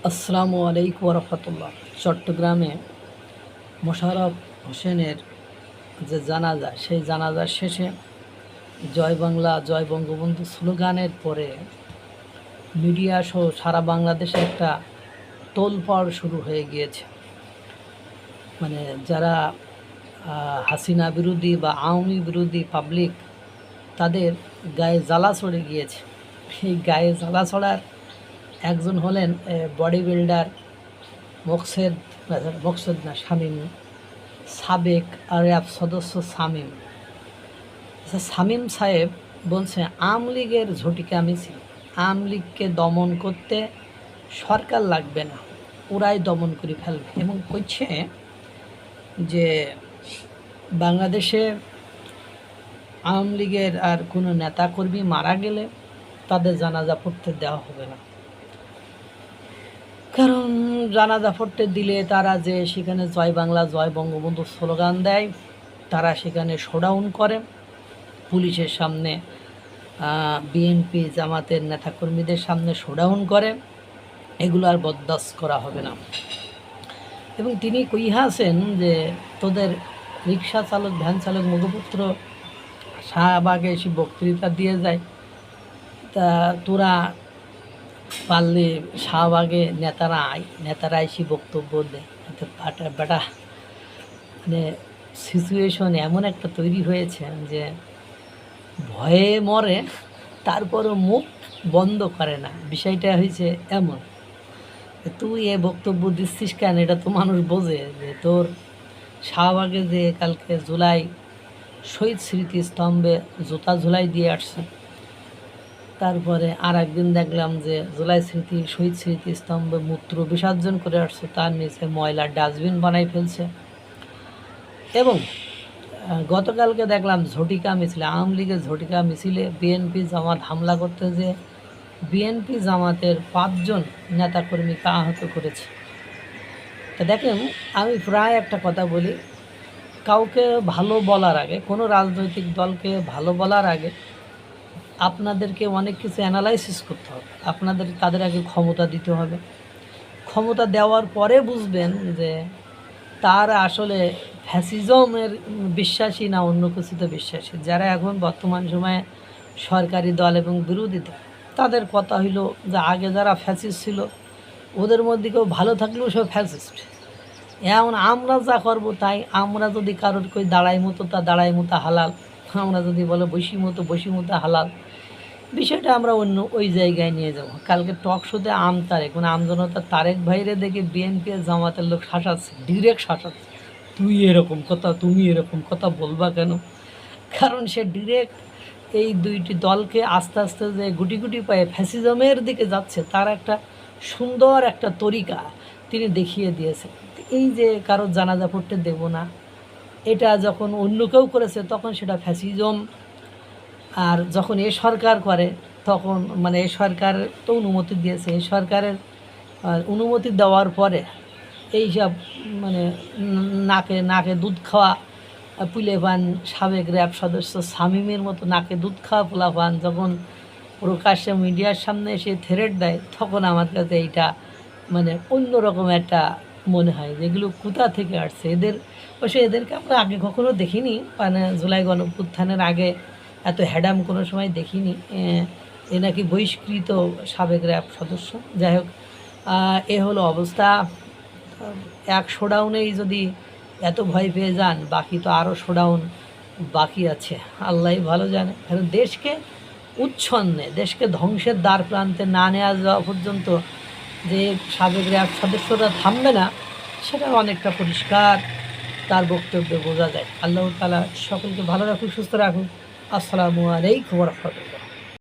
আসসালামু আলাইকুম রহমতুল্লাহ। চট্টগ্রামে মোশাররফ হোসেনের যে জানাজা, সেই জানাজার শেষে জয় বাংলা জয় বঙ্গবন্ধু স্লোগানের পরে মিডিয়া সহ সারা বাংলাদেশে একটা তোলপাড় শুরু হয়ে গিয়েছে। মানে যারা হাসিনা বিরোধী বা আওয়ামী বিরোধী পাবলিক, তাদের গায়ে জ্বালা চড়ে গিয়েছে। এই গায়ে জ্বালা চড়ার একজন হলেন বডি বিল্ডার মকসেদ মকসেদ না শামীম, সাবেক র্যাব সদস্য শামীম। শামীম সাহেব বলছে আওয়ামী লীগের ঝটিকা মিছিল, আওয়ামী লীগকে দমন করতে সরকার লাগবে না, ওরাই দমন করে ফেলবে। এবং কইছে যে বাংলাদেশে আওয়ামী লীগের আর কোনো নেতাকর্মী মারা গেলে তাদের জানাজা পড়তে দেওয়া হবে না। কারণ জানাজা পড়তে দিলে তারা যে সেখানে জয় বাংলা জয় বঙ্গবন্ধু স্লোগান দেয়, তারা সেখানে শোডাউন করে, পুলিশের সামনে বিএনপি জামাতের নেতাকর্মীদের সামনে শোডাউন করে, এগুলো আর বরদাস্ত করা হবে না। এবং তিনি কইহাছেন যে তোদের রিক্সা চালক ভ্যান চালক মুখপুত্র শাহবাগে এসে বক্তৃতা দিয়ে যায়, তা তোরা পারলে শাহবাগে নেতারা এসে বক্তব্য দেয়। বেটা মানে সিচুয়েশন এমন একটা তৈরি হয়েছে যে ভয়ে মরে, তারপরও মুখ বন্ধ করে না। বিষয়টা হয়েছে এমন, তুই এ বক্তব্য দিচ্ছিস কেন? এটা তো মানুষ বোঝে যে তোর শাহবাগে যে কালকে জুলাই শহীদ স্মৃতিস্তম্ভে জুতা ঝুলাই দিয়ে আসছে, তারপরে আর একদিন দেখলাম যে জুলাই শহীদ স্মৃতিস্তম্ভে মূত্র বিসর্জন করে আসছে, তার নিচে ময়লার ডাস্টবিন বানাই ফেলছে। এবং গতকালকে দেখলাম ঝটিকা মিছিলে, আওয়ামী লীগের ঝটিকা মিছিলে বিএনপি জামাত হামলা করতে যে বিএনপি জামাতের 5 জন নেতাকর্মীকে আহত করেছে। তো দেখেন, আমি প্রায় একটা কথা বলি, কাউকে ভালো বলার আগে, কোনো রাজনৈতিক দলকে ভালো বলার আগে আপনাদেরকে অনেক কিছু অ্যানালাইসিস করতে হবে। তাদের আগে ক্ষমতা দিতে হবে। ক্ষমতা দেওয়ার পরে বুঝবেন যে তারা আসলে ফ্যাসিজমের বিশ্বাসী না অন্য কিছুতে বিশ্বাসী। যারা এখন বর্তমান সময়ে সরকারি দল এবং বিরোধী দল, তাদের কথা হইল যে আগে যারা ফ্যাসিস্ট ছিল ওদের মধ্যে কেউ ভালো থাকলেও সব ফ্যাসিস্ট। এখন আমরা যা করবো তাই, আমরা যদি কারোর কই দাঁড়াই মতো তা দাঁড়াই মতো হালাল, আমরা যদি বলো বসি মতো হালাল, বিষয়টা আমরা অন্য ওই জায়গায় নিয়ে যাব। কালকে টক শোতে আমজনতা তারেক ভাইরে দেখে বিএনপি জামাতের লোক শাসাচ্ছে, ডিরেক্ট শাসাচ্ছে, তুই এরকম কথা, তুমি এরকম কথা বলবা কেন? কারণ সে ডিরেক্ট এই দুইটি দলকে আস্তে আস্তে যে গুটি গুটি পায়ে ফ্যাসিজমের দিকে যাচ্ছে, তার একটা সুন্দর একটা তরিকা তিনি দেখিয়ে দিয়েছে। এই যে কারোর জানাজা পড়তে দেব না, এটা যখন অন্য কেউ করেছে তখন সেটা ফ্যাসিজম, আর যখন এ সরকার করে তখন মানে এ সরকার তো অনুমতি দিয়েছে, এই সরকারের অনুমতি দেওয়ার পরে এইসব মানে নাকে দুধ খাওয়া পুলেপান, সাবেক র্যাব সদস্য শামীমের মতো নাকে দুধ খাওয়া পোলাপান যখন প্রকাশ্যে মিডিয়ার সামনে এসে থ্রেট দেয়, তখন আমার কাছে এইটা মানে অন্যরকম একটা মনে হয় যেগুলো কোথা থেকে আসছে। এদেরকে আমরা আগে কখনো দেখিনি, মানে জুলাই গণঅভ্যুত্থানের আগে এত হ্যাডাম কোনো সময় দেখিনি। এ নাকি বহিষ্কৃত সাবেক র্যাব সদস্য। যাই হোক, এ হলো অবস্থা। এক শোডাউনেই যদি এত ভয় পেয়ে যান, বাকি তো আরও শোডাউন বাকি আছে, আল্লাহ ভালো জানে। কারণ দেশকে উচ্ছন্নে, দেশকে ধ্বংসের দ্বার প্রান্তে না নেওয়া যাওয়া পর্যন্ত যে সাবেক র্যাব সদস্যরা থামবে না, সেটা অনেকটা পরিষ্কার তার বক্তব্যে বোঝা যায়। আল্লাহ তাআলা সকলকে ভালো রাখুন, সুস্থ রাখুন। আসসালামু আলাইকুম ওয়া রাহমাতুল্লাহ।